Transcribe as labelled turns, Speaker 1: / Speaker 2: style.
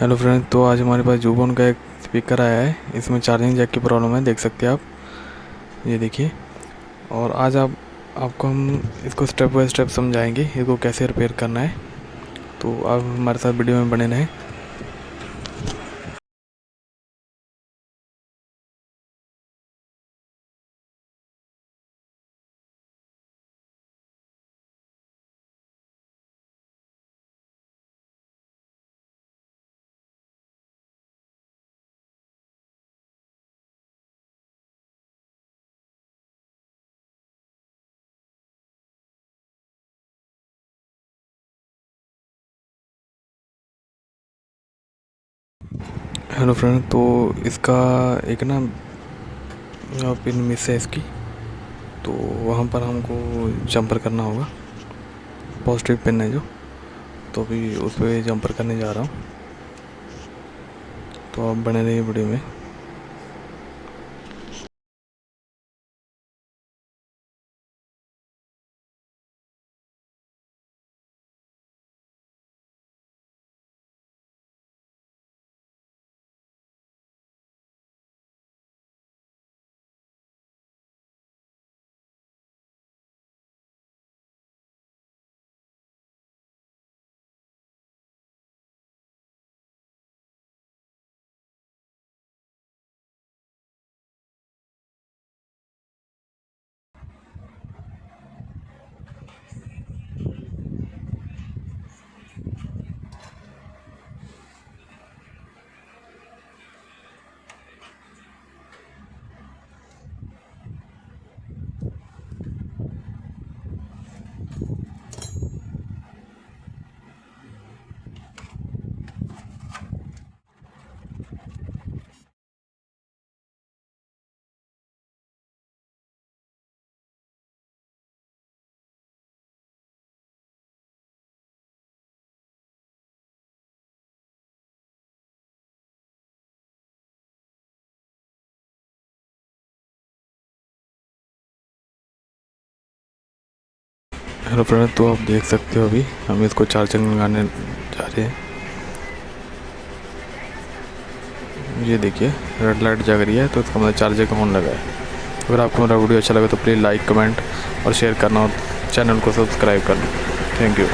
Speaker 1: Hello friend, तो आज हमारे पास जूबोन का एक स्पीकर आया है। इसमें चार्जिंग जैक की प्रॉब्लम है, देख सकते हैं आप, ये देखिए। और आज आपको हम इसको स्टेप बाय स्टेप समझाएंगे इसको कैसे रिपेयर करना है। तो आप हमारे साथ वीडियो में बने रहें। हेलो फ्रेंड, तो इसका एक ना पिन मिस है इसकी, तो वहाँ पर हमको जंपर करना होगा। पॉजिटिव पिन है जो, तो अभी उस पर जंपर करने जा रहा हूँ। तो आप बने रहिए वीडियो में। हेलो फ्रेंड, तो आप देख सकते हो अभी हम इसको चार्जिंग लगाने जा रहे हैं। ये देखिए रेड लाइट जग रही है, तो इसका मतलब चार्जर का ऑन लगा है। अगर आपको मेरा वीडियो अच्छा लगे तो प्लीज़ लाइक, कमेंट और शेयर करना और चैनल को सब्सक्राइब करना। Thank you.